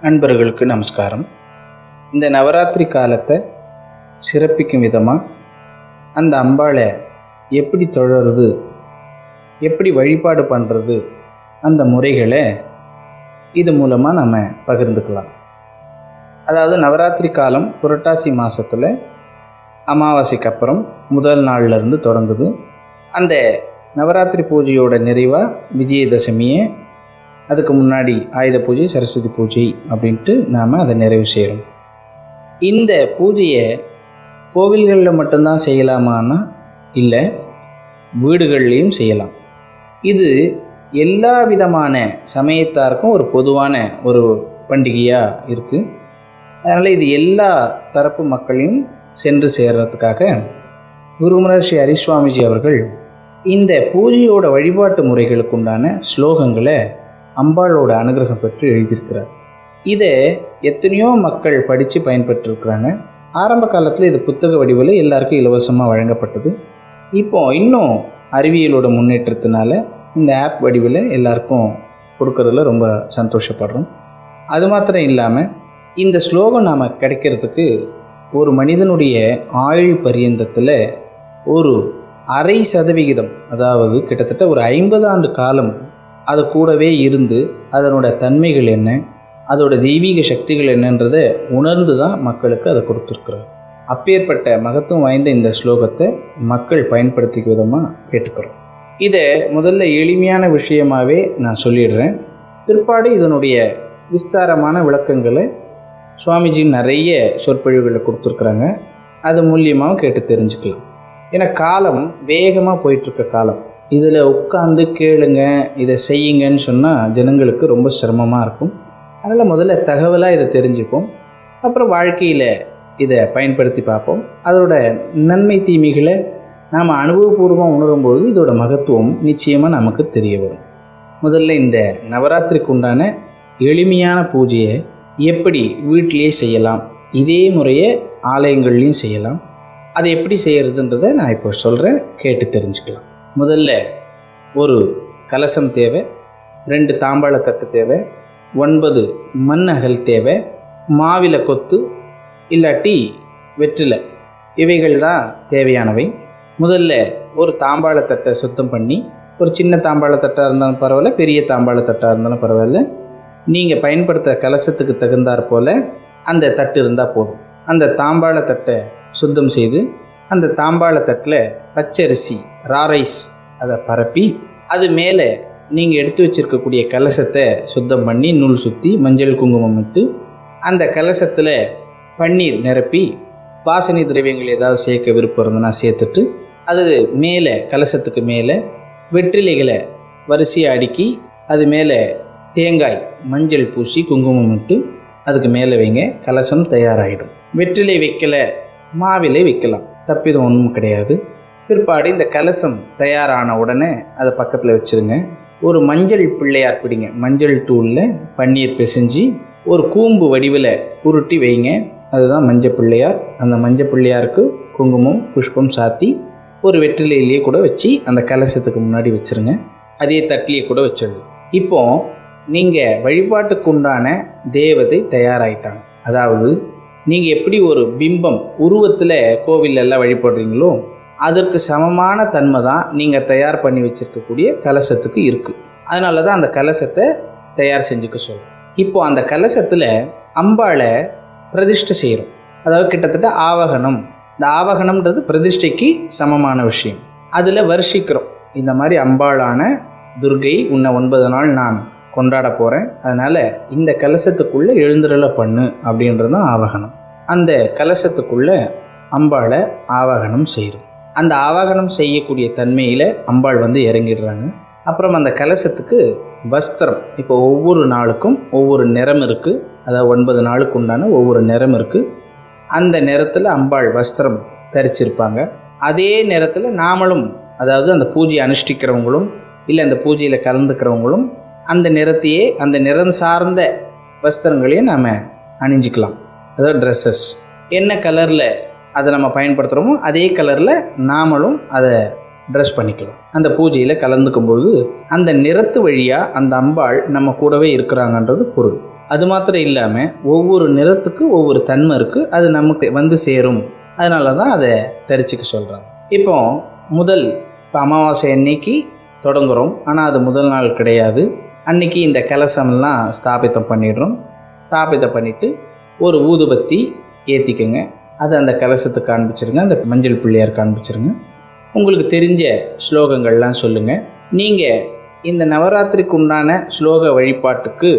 அன்பர்களுக்கு நமஸ்காரம். இந்த நவராத்திரி காலத்தை சிறப்பிக்கும் விதமாக அந்த அம்பாளை எப்படி தொழறது, எப்படி வழிபாடு பண்ணுறது, அந்த முறைகளை இது மூலமாக நம்ம பகிர்ந்துக்கலாம். அதாவது நவராத்திரி காலம் புரட்டாசி மாதத்தில் அமாவாசைக்கு அப்புறம் முதல் நாள்லேருந்து தொடங்குது. அந்த நவராத்திரி பூஜையோட நிறைவாக விஜயதசமியை, அதுக்கு முன்னாடி ஆயுத பூஜை, சரஸ்வதி பூஜை அப்படின்ட்டு நாம் அதை நிறைவு செய்கிறோம். இந்த பூஜையை கோவில்களில் மட்டும்தான் செய்யலாமான்னா இல்லை, வீடுகள்லேயும் செய்யலாம். இது எல்லா விதமான சமயத்தாருக்கும் ஒரு பொதுவான ஒரு பண்டிகையாக இருக்குது. அதனால் இது எல்லா தரப்பு மக்களையும் சென்று சேர்றதுக்காக குருமரர் ஸ்ரீ ஹரிசுவாமிஜி அவர்கள் இந்த பூஜையோட வழிபாட்டு முறைகளுக்கு உண்டான ஸ்லோகங்களை அம்பாளோட அனுகிரகம் பெற்று எழுதியிருக்கிறார். இதை எத்தனையோ மக்கள் படித்து பயன்பெற்றிருக்கிறாங்க. ஆரம்ப காலத்தில் இது புத்தக வடிவில் எல்லாருக்கும் இலவசமாக வழங்கப்பட்டது. இப்போ இன்னும் அறிவியலோட முன்னேற்றத்தினால இந்த ஆப் வடிவில் எல்லாருக்கும் கொடுக்கறதுல ரொம்ப சந்தோஷப்படுறோம். அது மாத்திரம் இல்லாமல் இந்த ஸ்லோகம் நாம் கிடைக்கிறதுக்கு ஒரு மனிதனுடைய ஆயுள் பரியந்தத்தில் ஒரு 0.5%, அதாவது கிட்டத்தட்ட ஒரு 50 ஆண்டு காலம் அது கூடவே இருந்து அதனோட தன்மைகள் என்ன, அதோட தெய்வீக சக்திகள் என்னன்றதை உணர்ந்து தான் மக்களுக்கு அதை கொடுத்துருக்குறார். அப்பேற்பட்ட மகத்துவம் வாய்ந்த இந்த ஸ்லோகத்தை மக்கள் பயன்படுத்திக்க விதமாக கேட்டுக்கிறோம். இதை முதல்ல எளிமையான விஷயமாகவே நான் சொல்லிடுறேன். பிற்பாடு இதனுடைய விஸ்தாரமான விளக்கங்களை சுவாமிஜி நிறைய சொற்பொழிவுகளை கொடுத்துருக்குறாங்க. அது மூலியமாக கேட்டு தெரிஞ்சுக்கலாம். ஏன்னா காலம் வேகமாக போயிட்டுருக்க காலம். இதில் உட்காந்து கேளுங்க, இதை செய்யுங்கன்னு சொன்னால் ஜனங்களுக்கு ரொம்ப சிரமமாக இருக்கும். அதனால் முதல்ல தகவலாக இதை தெரிஞ்சுப்போம், அப்புறம் வாழ்க்கையில் இதை பயன்படுத்தி பார்ப்போம். அதோட நன்மை தீமைகளை நாம் அனுபவபூர்வமாக உணரும்போது இதோட மகத்துவம் நிச்சயமாக நமக்கு தெரிய வரும். முதல்ல இந்த நவராத்திரிக்கு உண்டான எளிமையான பூஜையை எப்படி வீட்டிலேயே செய்யலாம், இதே முறையை ஆலயங்கள்லேயும் செய்யலாம். அதை எப்படி செய்கிறதுன்றதை நான் இப்போ சொல்கிறேன், கேட்டு தெரிஞ்சுக்கலாம். முதல்ல ஒரு கலசம் தேவை, 2 தாம்பாளத்தட்டு தேவை, 9 மண் அகல் தேவை, மாவிலை கொத்து இல்லாட்டி வெற்றிலை, இவைகள் தான் தேவையானவை. முதல்ல ஒரு தாம்பாளத்தட்டை சுத்தம் பண்ணி, ஒரு சின்ன தாம்பாளத்தட்டாக இருந்தாலும் பரவாயில்ல, பெரிய தாம்பாளத்தட்டாக இருந்தாலும் பரவாயில்ல, நீங்கள் பயன்படுத்த கலசத்துக்கு தகுந்தாற் போல் அந்த தட்டு இருந்தால் போதும். அந்த தாம்பாளத்தட்டை சுத்தம் செய்து அந்த தாம்பாளத்தட்டில் பச்சரிசி ராரைஸ் அதை பரப்பி, அது மேலே நீங்கள் எடுத்து வச்சுருக்கக்கூடிய கலசத்தை சுத்தம் பண்ணி நூல் சுற்றி மஞ்சள் குங்குமம் இட்டு அந்த கலசத்தில் பன்னீர் நிரப்பி வாசனை திரவியங்கள் ஏதாவது சேர்க்க விருப்பம் இருந்ததுன்னா சேர்த்துட்டு, அது மேலே கலசத்துக்கு மேலே வெற்றிலைகளை வரிசையாக அடுக்கி அது மேலே தேங்காய் மஞ்சள் பூசி குங்குமம் இட்டு அதுக்கு மேலே வைங்க. கலசம் தயாராகிடும். வெற்றிலை வைக்கலை, மாவிலை வைக்கலாம், தப்பிதம் ஒன்றும் கிடையாது. பிற்பாடு இந்த கலசம் தயாரான உடனே அதை பக்கத்தில் வச்சுருங்க. ஒரு மஞ்சள் பிள்ளையார் பிடிங்க, மஞ்சள் தூளில் பன்னீர் பிசைஞ்சு ஒரு கூம்பு வடிவில் உருட்டி வைங்க. அதுதான் மஞ்சள் பிள்ளையார். அந்த மஞ்சள் பிள்ளையாருக்கு குங்குமம் புஷ்பம் சாத்தி ஒரு வெற்றிலையிலேயே கூட வச்சு அந்த கலசத்துக்கு முன்னாடி வச்சுருங்க. அதே தட்டிலேயே கூட வச்சிடலாம். இப்போது நீங்கள் வழிபாட்டுக்கு உண்டான தேவதை தயாராகிட்டாங்க. அதாவது நீங்கள் எப்படி ஒரு பிம்பம் உருவத்தில் கோவிலெல்லாம் வழிபடுறீங்களோ அதற்கு சமமான தன்மை தான் நீங்கள் தயார் பண்ணி வச்சுருக்கக்கூடிய கலசத்துக்கு இருக்குது. அதனால தான் அந்த கலசத்தை தயார் செஞ்சுக்க சொல்கிறோம். இப்போது அந்த கலசத்தில் அம்பாளை பிரதிஷ்டை செய்கிறோம். அதாவது கிட்டத்தட்ட ஆவகனம். இந்த ஆவகனம்ன்றது பிரதிஷ்டைக்கு சமமான விஷயம். அதில் வருஷிக்கிறோம். இந்த மாதிரி அம்பாளான துர்கை உன்னை 9 நாள் நான் கொண்டாட போகிறேன், அதனால் இந்த கலசத்துக்குள்ளே எழுந்துருளை பண்ணு அப்படின்றது தான் ஆவகனம். அந்த கலசத்துக்குள்ளே அம்பாளை ஆவாகனம் செய்கிறோம். அந்த ஆவாகனம் செய்யக்கூடிய தன்மையில் அம்பாள் இறங்கிடுறாங்க. அப்புறம் அந்த கலசத்துக்கு வஸ்திரம், இப்போ ஒவ்வொரு நாளுக்கும் ஒவ்வொரு நிறம் இருக்குது. அதாவது 9 நாளுக்கு உண்டான ஒவ்வொரு நிறம் இருக்குது. அந்த நிறத்தில் அம்பாள் வஸ்திரம் தரிச்சிருப்பாங்க. அதே நேரத்தில் நாமளும், அதாவது அந்த பூஜையை அனுஷ்டிக்கிறவங்களும் இல்லை அந்த பூஜையில் கலந்துக்கிறவங்களும் அந்த நிறத்தையே, அந்த நிறம் சார்ந்த வஸ்திரங்களையும் நாம் அணிஞ்சிக்கலாம். அதாவது ட்ரெஸ்ஸஸ் என்ன கலரில் அதை நம்ம பயன்படுத்துகிறோமோ அதே கலரில் நாமளும் அதை ட்ரெஸ் பண்ணிக்கலாம். அந்த பூஜையில் கலந்துக்கும் பொழுது அந்த நிறத்து வழியாக அந்த அம்பாள் நம்ம கூடவே இருக்கிறாங்கன்றது பொருள். அது மாத்திரம் இல்லாமல் ஒவ்வொரு நிறத்துக்கு ஒவ்வொரு தன்மை இருக்குது, அது நமக்கு வந்து சேரும். அதனால தான் அதை தரிசிக்க சொல்கிறாங்க. இப்போ அமாவாசை அன்னைக்கு தொடங்குகிறோம், ஆனால் அது முதல் நாள் கிடையாது. அன்னைக்கு இந்த கலசம்லாம் ஸ்தாபிதம் பண்ணிடுறோம். ஸ்தாபிதம் பண்ணிவிட்டு ஒரு ஊதுபத்தி ஏற்றிக்கங்க. அதை அந்த கலசத்துக்கு காண்பிச்சிருங்க, அந்த மஞ்சள் பிள்ளையார் காண்பிச்சிருங்க. உங்களுக்கு தெரிஞ்ச ஸ்லோகங்கள்லாம் சொல்லுங்கள். நீங்கள் இந்த நவராத்திரிக்கு உண்டான ஸ்லோக வழிபாட்டுக்கு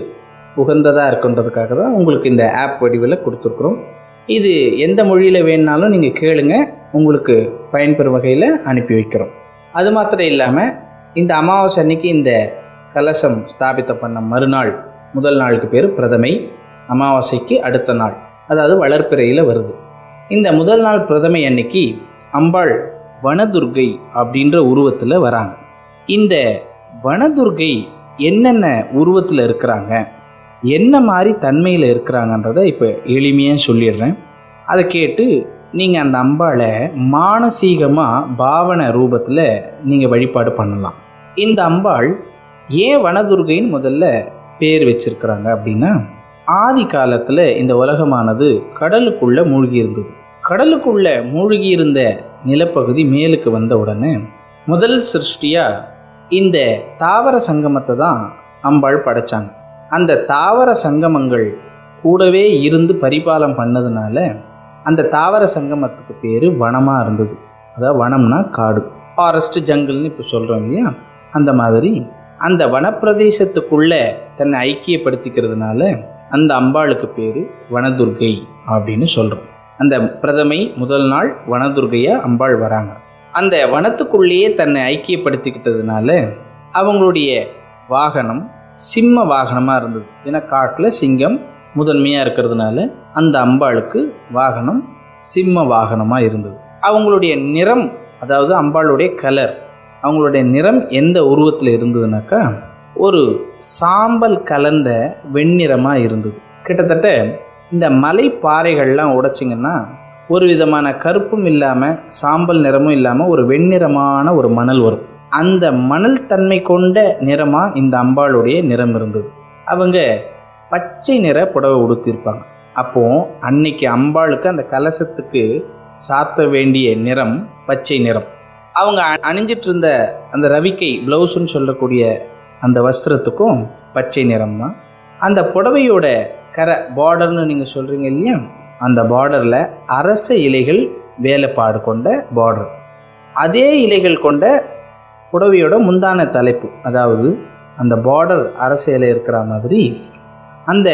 உகந்ததாக இருக்குன்றதுக்காக தான் உங்களுக்கு இந்த ஆப் வடிவில் கொடுத்துருக்குறோம். இது எந்த மொழியில் வேணுனாலும் நீங்கள் கேளுங்க, உங்களுக்கு பயன்பெறும் வகையில் அனுப்பி வைக்கிறோம். அது மாத்திரம் இல்லாமல் இந்த அமாவாசை அன்னைக்கு இந்த கலசம் ஸ்தாபித்தம் பண்ண மறுநாள், முதல் நாளுக்கு பேர் பிரதமை, அமாவாசைக்கு அடுத்த நாள், அதாவது வளர்ப்பிறையில் வருது. இந்த முதல் நாள் பிரதமை அன்னைக்கு அம்பாள் வனதுர்கை அப்படின்ற உருவத்தில் வராங்க. இந்த வனதுர்கை என்னென்ன உருவத்தில் இருக்கிறாங்க, என்ன மாதிரி தன்மையில் இருக்கிறாங்கன்றதை இப்போ எளிமையாக சொல்லிடுறேன். அதை கேட்டு நீங்கள் அந்த அம்பாளை மானசீகமாக பாவனை ரூபத்தில் நீங்கள் வழிபாடு பண்ணலாம். இந்த அம்பாள் ஏன் வனதுர்கைன்னு முதல்ல பேர் வச்சிருக்கிறாங்க அப்படின்னா, ஆதி காலத்தில் இந்த உலகமானது கடலுக்குள்ளே மூழ்கி இருந்தது. கடலுக்குள்ளே மூழ்கி இருந்த நிலப்பகுதி மேலுக்கு வந்த உடனே முதல் சிருஷ்டியாக இந்த தாவர சங்கமத்தை தான் அம்பாள் படைச்சாங்க. அந்த தாவர சங்கமங்கள் கூடவே இருந்து பரிபாலம் பண்ணதுனால அந்த தாவர சங்கமத்துக்கு பேர் வனமாக இருந்தது. அதாவது வனம்னா காடு, ஃபாரஸ்ட், ஜங்கிள்னு இப்போ சொல்கிறோம் இல்லையா, அந்த மாதிரி அந்த வனப்பிரதேசத்துக்குள்ளே தன்னை ஐக்கியப்படுத்திக்கிறதுனால அந்த அம்பாளுக்கு பேர் வனதுர்கை அப்படின்னு சொல்கிறோம். அந்த பிரதமை முதல் நாள் வனதுர்கையாக அம்பாள் வராங்க. அந்த வனத்துக்குள்ளேயே தன்னை ஐக்கியப்படுத்திக்கிட்டதுனால அவங்களுடைய வாகனம் சிம்ம வாகனமாக இருந்தது. ஏன்னா காட்டில் சிங்கம் முதன்மையாக இருக்கிறதுனால அந்த அம்பாளுக்கு வாகனம் சிம்ம வாகனமாக இருந்தது. அவங்களுடைய நிறம், அதாவது அம்பாளுடைய கலர், அவங்களுடைய நிறம் எந்த உருவத்தில் இருந்ததுனாக்கா ஒரு சாம்பல் கலந்த வெண்ணிறமாக இருந்தது. கிட்டத்தட்ட இந்த மலை பாறைகள்லாம் உடைச்சிங்கன்னா ஒரு விதமான கருப்பும் இல்லாமல் சாம்பல் நிறமும் இல்லாமல் ஒரு வெண்ணிறமான ஒரு மணல் வரும். அந்த மணல் தன்மை கொண்ட நிறமாக இந்த அம்பாளுடைய நிறம் இருந்தது. அவங்க பச்சை நிற புடவை உடுத்திருப்பாங்க. அப்போது அன்னைக்கு அம்பாளுக்கு அந்த கலசத்துக்கு சாத்த வேண்டிய நிறம் பச்சை நிறம். அவங்க அணிஞ்சிட்டு இருந்த அந்த ரவிக்கை ப்ளவுஸுன்னு சொல்லக்கூடிய அந்த வஸ்திரத்துக்கும் பச்சை நிறம் தான். அந்த புடவையோட பார்டர்னு நீங்கள் சொல்கிறீங்க இல்லையா, அந்த பார்டரில் அரச இலைகள் வேலைப்பாடு கொண்ட பார்டர். அதே இலைகள் கொண்ட புடவையோட முந்தான தலைப்பு, அதாவது அந்த பார்டர் அரச இலை இருக்கிற மாதிரி அந்த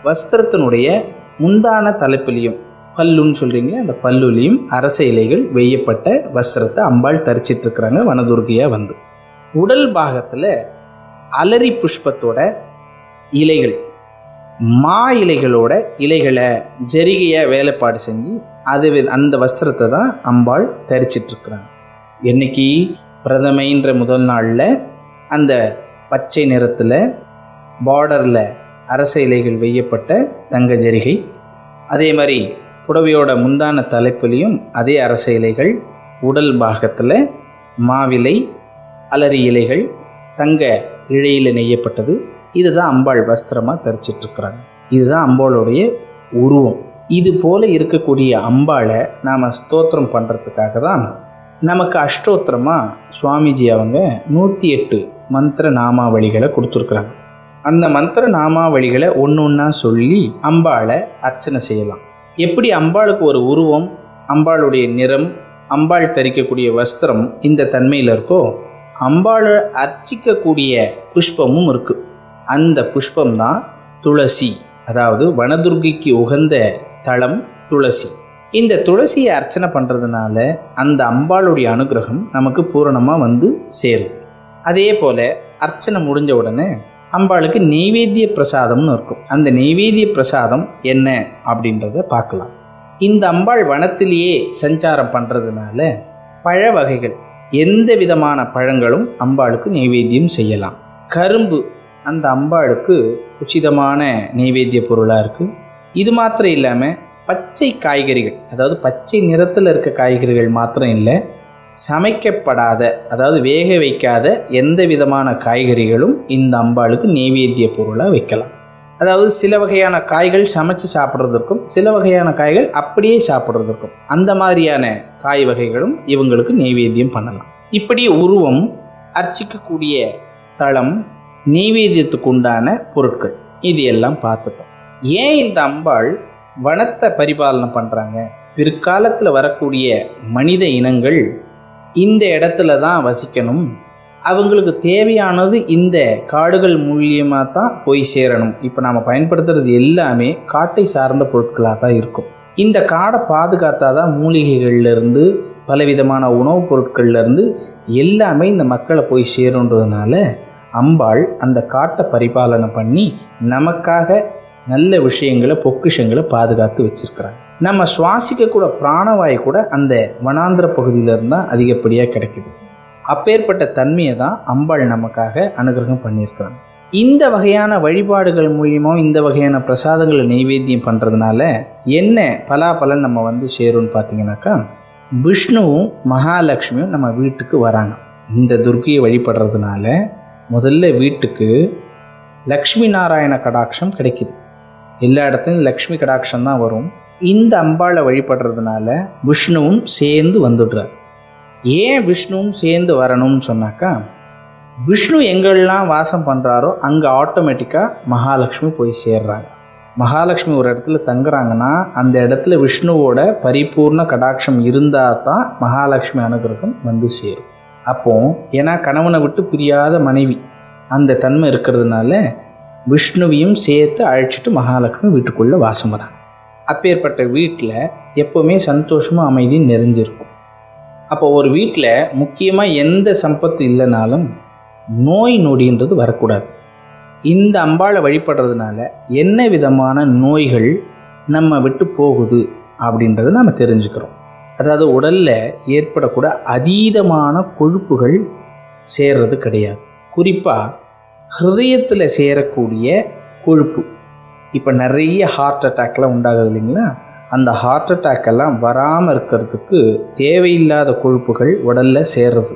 வஸ்திரத்தினுடைய முந்தான தலைப்புலேயும், பல்லுன்னு சொல்கிறீங்களே அந்த பல்லுலேயும் அரச இலைகள் வெய்யப்பட்ட வஸ்திரத்தை அம்பாள் தரிச்சிட்ருக்குறாங்க வனதுர்கையாக வந்து. உடல் பாகத்தில் அலரி புஷ்பத்தோட இலைகள், மா இலைகளோட இலைகளை ஜரிகையாக வேலைப்பாடு செஞ்சு அந்த வஸ்திரத்தை தான் அம்பாள் தரிச்சிட்ருக்குறாங்க. என்னைக்கு பிரதமைன்ற முதல் நாளில் அந்த பச்சை நிறத்தில் பார்டரில் அரச இலைகள் வெய்யப்பட்ட தங்க ஜரிகை, அதே மாதிரி புடவையோட முந்தான தலைப்புலேயும் அதே அரச இலைகள், உடல் பாகத்தில் மாவிலை, அலரி இலைகள், தங்க இழையில் நெய்யப்பட்டது. இதுதான் அம்பாள் வஸ்திரமாக தரிச்சிட்ருக்குறாங்க. இதுதான் அம்பாளுடைய உருவம். இது போல் இருக்கக்கூடிய அம்பாளை நாம் ஸ்தோத்திரம் பண்ணுறதுக்காக தான் நமக்கு அஷ்டோத்திரமாக சுவாமிஜி அவங்க 108 மந்திர நாமாவளிகளை கொடுத்துருக்குறாங்க. அந்த மந்திர நாமாவளிகளை ஒன்று ஒன்றா சொல்லி அம்பாளை அர்ச்சனை செய்யலாம். எப்படி அம்பாளுக்கு ஒரு உருவம், அம்பாளுடைய நிறம், அம்பாள் தரிக்கக்கூடிய வஸ்திரம் இந்த தன்மையில் இருக்கோ, அம்பாளை அர்ச்சிக்கக்கூடிய புஷ்பமும் இருக்குது. அந்த புஷ்பம்தான் துளசி. அதாவது வனதுர்கைக்கு உகந்த தளம் துளசி. இந்த துளசியை அர்ச்சனை பண்ணுறதுனால அந்த அம்பாளுடைய அனுகிரகம் நமக்கு பூரணமாக வந்து சேருது. அதே போல் அர்ச்சனை முடிஞ்ச உடனே அம்பாளுக்கு நெய்வேத்திய பிரசாதம்னு இருக்கும். அந்த நெய்வேத்திய பிரசாதம் என்ன அப்படின்றத பார்க்கலாம். இந்த அம்பாள் வனத்திலேயே சஞ்சாரம் பண்ணுறதுனால பழ வகைகள், எந்த விதமான பழங்களும் அம்பாளுக்கு நெய்வேத்தியம் செய்யலாம். கரும்பு அந்த அம்பாளுக்கு உச்சிதமான நெய்வேத்திய பொருளாக இருக்குது. இது மாத்திரம் இல்லாமல் பச்சை காய்கறிகள், அதாவது பச்சை நிறத்தில் இருக்க காய்கறிகள் மாத்திரம் இல்லை, சமைக்கப்படாத, அதாவது வேக வைக்காத எந்த விதமான காய்கறிகளும் இந்த அம்பாளுக்கு நெய்வேத்திய பொருளாக வைக்கலாம். அதாவது சில வகையான காய்கள் சமைச்சு சாப்பிட்றதுக்கும் சில வகையான காய்கள் அப்படியே சாப்பிட்றதுக்கும் அந்த மாதிரியான காய் வகைகளும் இவங்களுக்கு நெய்வேத்தியம் பண்ணலாம். இப்படி உருவம், அர்ச்சிக்கக்கூடிய தளம், நெய்வேத்தியத்துக்கு உண்டான பொருட்கள் இது எல்லாம் பார்த்துட்டோம். ஏன் இந்த அம்பாள் வனத்தை பரிபாலனை பண்ணுறாங்க? பிற்காலத்தில் வரக்கூடிய மனித இனங்கள் இந்த இடத்துல தான் வசிக்கணும், அவங்களுக்கு தேவையானது இந்த காடுகள் மூலியமாக தான் போய் சேரணும். இப்போ நாம் பயன்படுத்துறது எல்லாமே காட்டை சார்ந்த பொருட்களாக தான் இருக்கும். இந்த காடை பாதுகாத்தா தான் மூலிகைகள்லேருந்து பலவிதமான உணவுப் பொருட்கள்லேருந்து எல்லாமே இந்த மக்களை போய் சேருன்றதுனால அம்பாள் அந்த காட்டை பரிபாலனை பண்ணி நமக்காக நல்ல விஷயங்களை, பொக்கிஷங்களை பாதுகாத்து வச்சுருக்கிறாங்க. நம்ம சுவாசிக்கக்கூட பிராணவாயு கூட அந்த வனாந்திர பகுதியிலிருந்து தான் அதிகப்படியாக கிடைக்குது. அப்பேற்பட்ட தன்மையை தான் அம்பாள் நமக்காக அனுகிரகம் பண்ணியிருக்கிறாங்க. இந்த வகையான வழிபாடுகள் மூலியமாக இந்த வகையான பிரசாதங்களை நெய்வேத்தியம் பண்ணுறதுனால என்ன பலாபலன் நம்ம சேரும்னு பார்த்தீங்கன்னாக்கா, விஷ்ணுவும் மகாலட்சுமியும் நம்ம வீட்டுக்கு வராங்க. இந்த துர்க்கையை வழிபடுறதுனால முதல்ல வீட்டுக்கு லக்ஷ்மி நாராயண கடாட்சம் கிடைக்குது. எல்லா இடத்துலையும் லக்ஷ்மி கடாட்சம் தான் வரும். இந்த அம்பாளை வழிபடுறதுனால விஷ்ணுவும் சேர்ந்து வந்துடுறார். ஏன் விஷ்ணுவும் சேர்ந்து வரணும்னு சொன்னாக்கா, விஷ்ணு எங்கெல்லாம் வாசம் பண்ணுறாரோ அங்கே ஆட்டோமேட்டிக்காக மகாலட்சுமி போய் சேர்றாங்க. மகாலட்சுமி ஒரு இடத்துல தங்குறாங்கன்னா அந்த இடத்துல விஷ்ணுவோட பரிபூர்ண கடாட்சம் இருந்தால் தான் மகாலட்சுமி அனுகிரகம் வந்து சேரும். அப்போது ஏன்னா கணவனை விட்டு பிரியாத மனைவி அந்த தன்மை இருக்கிறதுனால விஷ்ணுவையும் சேர்த்து அழைச்சிட்டு மகாலட்சுமி வீட்டுக்குள்ளே வாசம் வராங்க. அப்பேற்பட்ட வீட்டில் எப்போவுமே சந்தோஷமும் அமைதியும் நிறைஞ்சிருக்கும். அப்போ ஒரு வீட்டில் முக்கியமாக எந்த சம்பத்து இல்லைனாலும் நோய் நொடின்றது வரக்கூடாது. இந்த அம்பாளை வழிபடுறதுனால என்ன விதமான நோய்கள் நம்ம விட்டு போகுது அப்படின்றத நம்ம தெரிஞ்சுக்கிறோம். அதாவது உடலில் ஏற்படக்கூட அதீதமான கொழுப்புகள் சேர்றது கிடையாது. குறிப்பாக ஹிருதயத்தில் சேரக்கூடிய கொழுப்பு, இப்போ நிறைய ஹார்ட் அட்டாக்லாம் உண்டாகுது இல்லைங்களா, அந்த ஹார்ட் அட்டாக்கெல்லாம் வராமல் இருக்கிறதுக்கு தேவையில்லாத கொழுப்புகள் உடலில் சேர்றது.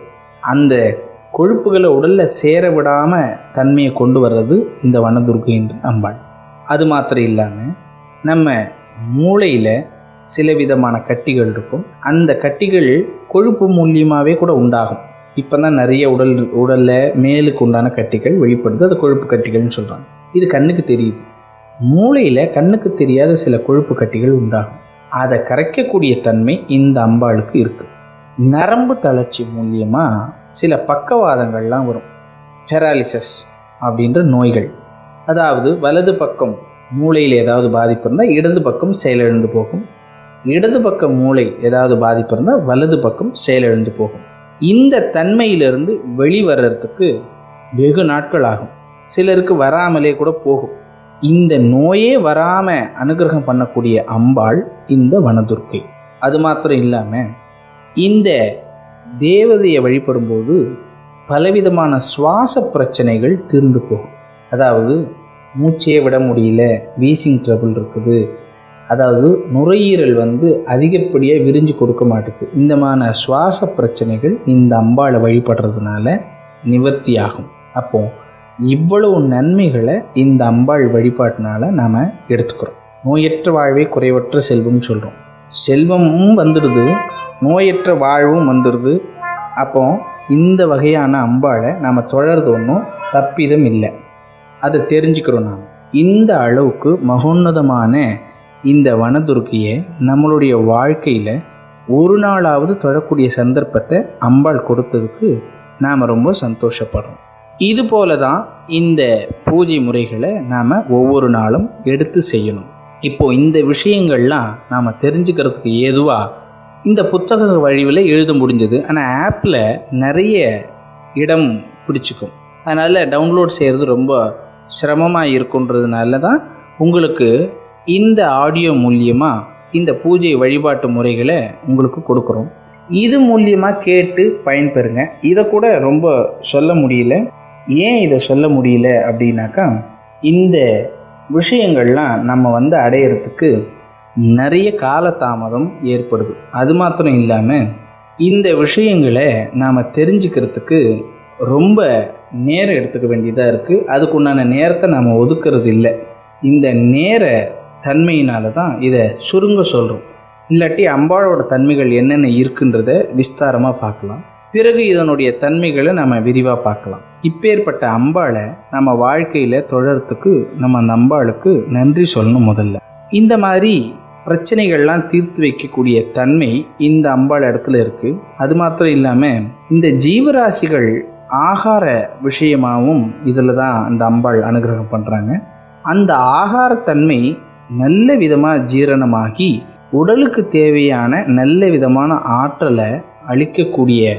அந்த கொழுப்புகளை உடலில் சேர விடாமல் தன்மையை கொண்டு வர்றது இந்த வனதுர்க்கைன்ற அம்பாள். அது மாத்திரம் இல்லாமல் நம்ம மூளையில் சில விதமான கட்டிகள் இருக்கும். அந்த கட்டிகள் கொழுப்பு மூலியமாகவே கூட உண்டாகும். இப்போ தான் நிறைய உடலில் மேலுக்கு உண்டான கட்டிகள் வெளிப்படுது, அது கொழுப்பு கட்டிகள்னு சொல்கிறாங்க. இது கண்ணுக்கு தெரியுது. மூளையில் கண்ணுக்கு தெரியாத சில கொழுப்பு கட்டிகள் உண்டாகும். அதை கரைக்கக்கூடிய தன்மை இந்த அம்பாளுக்கு இருக்குது. நரம்பு தளர்ச்சி மூலியமாக சில பக்கவாதங்கள்லாம் வரும். பெராலிசஸ் அப்படின்ற நோய்கள், அதாவது வலது பக்கம் மூளையில் ஏதாவது பாதிப்பு இருந்தால் இடது பக்கம் செயலிழந்து போகும், இடது பக்கம் மூளை ஏதாவது பாதிப்பு இருந்தால் வலது பக்கம் செயலிழந்து போகும். இந்த தன்மையிலிருந்து வெளிவரத்துக்கு வெகு நாட்கள் ஆகும். சிலருக்கு வராமலே கூட போகும். இந்த நோயே வராமல் அனுகிரகம் பண்ணக்கூடிய அம்பாள் இந்த வனதுர்க்கை. அது மாத்திரம் இல்லாமல் இந்த தேவதையை வழிபடும்போது பலவிதமான சுவாச பிரச்சனைகள் தீர்ந்து போகும். அதாவது மூச்சே விட முடியல, வீசிங் ட்ரபிள் இருக்குது, அதாவது நுரையீரல் அதிகப்படியாக விரிஞ்சு கொடுக்க மாட்டேங்குது, இந்த மாதிரி சுவாச பிரச்சனைகள் இந்த அம்பாளை வழிபடுறதுனால நிவர்த்தி ஆகும். அப்போது இவ்வளவு நன்மைகளை இந்த அம்பாள் வழிபாட்டினால நாம் எடுத்துக்கிறோம். நோயற்ற வாழ்வே குறைவற்ற செல்வம்னு சொல்கிறோம். செல்வமும் வந்துடுது, நோயற்ற வாழ்வும் வந்துடுது. அப்போ இந்த வகையான அம்பாளை நாம் தொடர்றது ஒன்றும் தப்பிதம் இல்லை. அதை தெரிஞ்சுக்கிறோம். நாம் இந்த அளவுக்கு மகோன்னதமான இந்த வனதுர்க்கையை நம்மளுடைய வாழ்க்கையில் ஒரு நாளாவது தொழக்கூடிய சந்தர்ப்பத்தை அம்பாள் கொடுத்ததுக்கு நாம் ரொம்ப சந்தோஷப்படுறோம். இது போல தான் இந்த பூஜை முறைகளை நாம் ஒவ்வொரு நாளும் எடுத்து செய்யணும். இப்போது இந்த விஷயங்கள்லாம் நாம் தெரிஞ்சுக்கிறதுக்கு ஏதுவாக இந்த புத்தக வழிவில் எழுத முடிஞ்சது. ஆனால் ஆப்பில் நிறைய இடம் பிடிச்சிக்கும், அதனால் டவுன்லோட் செய்கிறது ரொம்ப சிரமமாக இருக்குன்றதுனால தான் உங்களுக்கு இந்த ஆடியோ மூலியமாக இந்த பூஜை வழிபாட்டு முறைகளை உங்களுக்கு கொடுக்குறோம். இது மூலியமாக கேட்டு பயன்பெறுங்க. இதை கூட ரொம்ப சொல்ல முடியல. ஏன் இதை சொல்ல முடியல அப்படின்னாக்கா, இந்த விஷயங்கள்லாம் நம்ம அடையிறதுக்கு நிறைய காலதாமதம் ஏற்படுது. அது மாத்திரம் இல்லாமல் இந்த விஷயங்களை நாம் தெரிஞ்சுக்கிறதுக்கு ரொம்ப நேரம் எடுத்துக்க வேண்டியதாக இருக்குது. அதுக்குண்டான நேரத்தை நாம் ஒதுக்கிறது இல்லை. இந்த நேர தன்மையினால தான் இதை சுருங்க சொல்கிறோம். இல்லாட்டி அம்பாளோட தன்மைகள் என்னென்ன இருக்குன்றத விஸ்தாரமாக பார்க்கலாம். பிறகு இதனுடைய தன்மைகளை நம்ம விரிவாக பார்க்கலாம். இப்பேற்பட்ட அம்பாளை நம்ம வாழ்க்கையில் தொழறதுக்கு நம்ம அந்த அம்பாளுக்கு நன்றி சொல்லணும். முதல்ல இந்த மாதிரி பிரச்சனைகள்லாம் தீர்த்து வைக்கக்கூடிய தன்மை இந்த அம்பாள் இடத்துல இருக்குது. அது மாத்திரம் இல்லாமல் இந்த ஜீவராசிகள் ஆகார விஷயமாகவும் இதில் தான் அந்த அம்பாள் அனுகிரகம் பண்ணுறாங்க. அந்த ஆகாரத்தன்மை நல்ல விதமாக ஜீரணமாகி உடலுக்கு தேவையான நல்ல விதமான ஆற்றலை அளிக்கக்கூடிய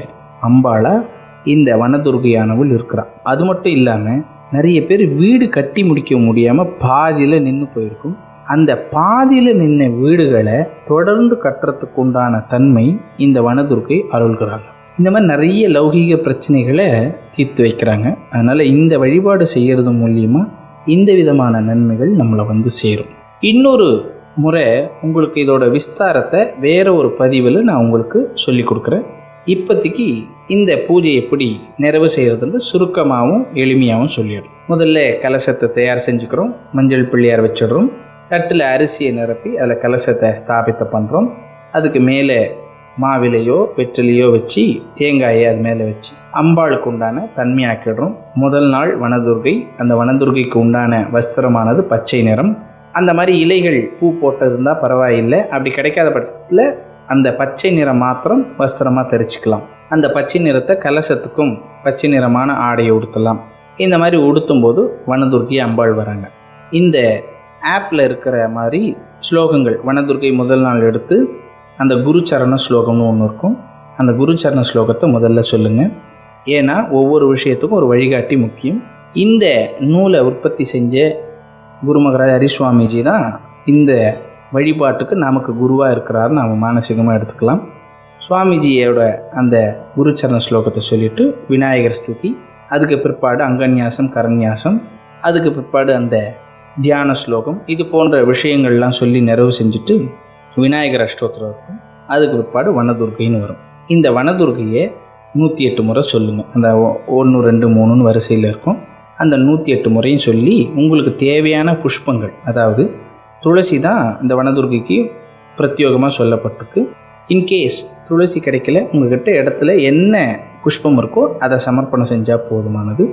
அம்பாளாக இந்த வனதுர்கையானவள் இருக்கிறாள். அது மட்டும் இல்லாமல் நிறைய பேர் வீடு கட்டி முடிக்க முடியாமல் பாதியில் நின்று போயிருக்கும். அந்த பாதியில் நின்ன வீடுகளை தொடர்ந்து கட்டுறதுக்கு உண்டான தன்மை இந்த வனதுர்கை அருள்கிறாங்க. இந்த மாதிரி நிறைய லௌகீக பிரச்சனைகளை தீர்த்து வைக்கிறாங்க. அதனால் இந்த வழிபாடு செய்கிறது மூலியமாக இந்த விதமான நன்மைகள் நம்மளை வந்து சேரும். இன்னொரு முறை உங்களுக்கு இதோட விஸ்தாரத்தை வேற ஒரு பதிவில் நான் உங்களுக்கு சொல்லி கொடுக்குறேன். இப்போதைக்கு இந்த பூஜை எப்படி நிறைவு செய்கிறதுன்னு சுருக்கமாகவும் எளிமையாகவும் சொல்லிடுறோம். முதல்ல கலசத்தை தயார் செஞ்சுக்கிறோம். மஞ்சள் பிள்ளையார் வச்சிடுறோம். தட்டில் அரிசியை நிரப்பி அதில் கலசத்தை ஸ்தாபித்த பண்ணுறோம். அதுக்கு மேலே மாவிலையோ வெற்றிலையோ வச்சு தேங்காயை அது மேலே வச்சு அம்பாளுக்கு உண்டான தன்மையாக்கிடுறோம். முதல் நாள் வனதுர்கை, அந்த வனதுர்கைக்கு உண்டான வஸ்திரமானது பச்சை நிறம். அந்த மாதிரி இலைகள் பூ போட்டது இருந்தால் பரவாயில்லை. அப்படி கிடைக்காத பட்சத்தில் அந்த பச்சை நிறம் மாத்திரம் வஸ்திரமாக தரிச்சிக்கலாம். அந்த பச்சை நிறத்தை கலசத்துக்கும் பச்சை நிறமான ஆடையை உடுத்தலாம். இந்த மாதிரி உடுத்தும்போது வனதுர்கை அம்பாள் வராங்க. இந்த ஆப்பில் இருக்கிற மாதிரி ஸ்லோகங்கள் வனதுர்கை முதல் நாள் எடுத்து அந்த குருச்சரண ஸ்லோகம்னு ஒன்று இருக்கும். அந்த குருச்சரண ஸ்லோகத்தை முதல்ல சொல்லுங்கள். ஏன்னா ஒவ்வொரு விஷயத்துக்கும் ஒரு வழிகாட்டி முக்கியம். இந்த நூலை உற்பத்தி செஞ்ச குருமகராஜ் ஹரிசுவாமிஜி தான் இந்த வழிபாட்டுக்கு நமக்கு குருவாக இருக்கிறாருன்னு நம்ம மானசீகமாக எடுத்துக்கலாம். சுவாமிஜியோட அந்த குருச்சரண ஸ்லோகத்தை சொல்லிவிட்டு விநாயகர் ஸ்துதி, அதுக்கு பிற்பாடு அங்கன்யாசம் கரன்யாசம், அதுக்கு பிற்பாடு அந்த தியான ஸ்லோகம், இது போன்ற விஷயங்கள்லாம் சொல்லி நிறைவு செஞ்சுட்டு விநாயகர் அஷ்டோத்திரம் இருக்கும். அதுக்கு பிற்பாடு வனதுர்கைன்னு வரும். இந்த வனதுர்கையை 108 முறை சொல்லுங்கள். அந்த 1 2 3 வரிசையில் இருக்கும். அந்த 108 முறையும் சொல்லி உங்களுக்கு தேவையான புஷ்பங்கள், அதாவது துளசி தான் இந்த வனதுர்கைக்கு பிரத்யோகமாக சொல்லப்பட்டிருக்கு. இன்கேஸ் துளசி கிடைக்கல, உங்கள்கிட்ட இடத்துல என்ன புஷ்பம் இருக்கோ அதை சமர்ப்பணம் செஞ்சால் போதுமானது.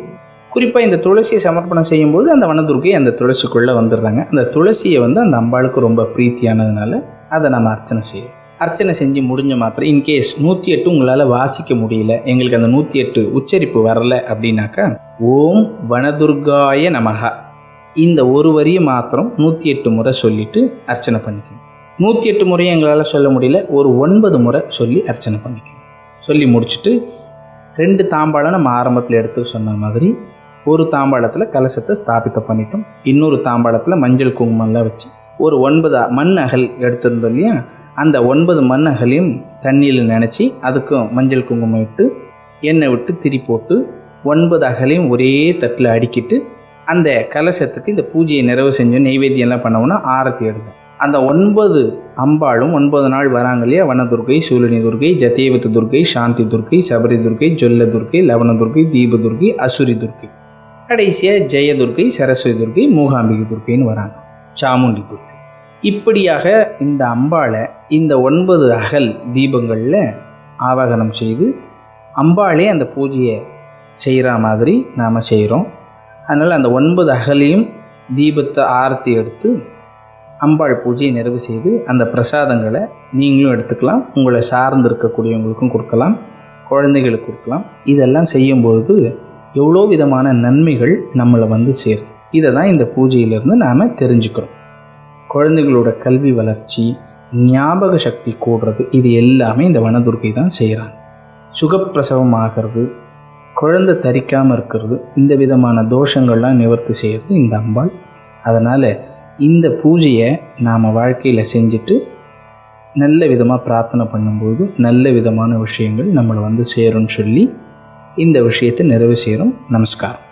குறிப்பாக இந்த துளசியை சமர்ப்பணம் செய்யும்போது அந்த வனதுர்கை அந்த துளசிக்குள்ளே வந்துடுறாங்க. அந்த துளசியை வந்து அந்த அம்பாளுக்கு ரொம்ப பிரீத்தியானதுனால அதை நம்ம அர்ச்சனை செய்யும். அர்ச்சனை செஞ்சு முடிஞ்ச மாத்திரம் இன்கேஸ் 108 உங்களால் வாசிக்க முடியல, எங்களுக்கு அந்த 108 உச்சரிப்பு வரல அப்படின்னாக்கா ஓம் வனதுர்காய நமஹ இந்த ஒரு வரியை மாத்திரம் 108 முறை சொல்லிவிட்டு அர்ச்சனை பண்ணிக்கணும். 108 முறையும் எங்களால் சொல்ல முடியல, ஒரு 9 முறை சொல்லி அர்ச்சனை பண்ணிக்கணும். சொல்லி முடிச்சுட்டு 2 தாம்பாளம் நம்ம ஆரம்பத்தில் எடுத்து சொன்ன மாதிரி ஒரு தாம்பாளத்தில் கலசத்தை ஸ்தாபித்தம் பண்ணிட்டோம். இன்னொரு தாம்பாளத்தில் மஞ்சள் குங்குமம்லாம் வச்சு ஒரு 9 மண் அகல் எடுத்துருந்தோம் இல்லையா, அந்த 9 மண் அகலையும் தண்ணியில் நினச்சி அதுக்கும் மஞ்சள் குங்குமம் விட்டு எண்ணெய் விட்டு திரி போட்டு 9 அகலையும் ஒரே தட்டில் அடுக்கிட்டு அந்த கலசத்துக்கு இந்த பூஜையை நிறைவு செஞ்சோம். நெய்வேத்தியம்லாம் பண்ணோம்னா ஆரத்தி எடுக்கும். அந்த 9 அம்பாளும் 9 நாள் வராங்க இல்லையா, வனதுர்கை, சூலினி துர்கை, ஜதேவத்து துர்கை, சாந்தி துர்கை, சபரி துர்கை, ஜொல்ல துர்கை, லவண துர்கை, தீப துர்கை, அசுரி துர்கை, கடைசியாக ஜெயதுர்கை, சரஸ்வதி துர்கை, மூகாம்பிகை துர்கைன்னு வராங்க, சாமுண்டி துர்கை. இப்படியாக இந்த அம்பாளை இந்த 9 அகல் தீபங்களில் ஆவாகனம் செய்து அம்பாளே அந்த பூஜையை செய்கிற மாதிரி நாம் செய்கிறோம். அதனால் அந்த 9 அகலையும் தீபத்தை ஆரத்தி எடுத்து அம்பாள் பூஜையை நிறைவு செய்து அந்த பிரசாதங்களை நீங்களும் எடுத்துக்கலாம், உங்களை சார்ந்து இருக்கக்கூடியவங்களுக்கும் கொடுக்கலாம், குழந்தைகளுக்கு கொடுக்கலாம். இதெல்லாம் செய்யும்பொழுது எவ்வளோ விதமான நன்மைகள் நம்மளை வந்து சேருது. இதை தான் இந்த பூஜையிலேருந்து நாம் தெரிஞ்சுக்கிறோம். குழந்தைகளோட கல்வி வளர்ச்சி, ஞாபக சக்தி கூடுறது, இது எல்லாமே இந்த வனதுர்கை தான் செய்கிறாங்க. சுகப்பிரசவம் ஆகிறது, குழந்தை தரிக்காமல் இருக்கிறது, இந்த விதமான தோஷங்கள்லாம் நிவர்த்தி செய்கிறது இந்த அம்பாள். அதனால் இந்த பூஜையை நாம் வாழ்க்கையில் செஞ்சுட்டு நல்ல விதமாக பிரார்த்தனை பண்ணும்போது நல்ல விதமான விஷயங்கள் நம்மளை வந்து சேரும்னு சொல்லி இந்த விஷயத்தை நிறைவு செய்கிறோம். நமஸ்காரம்.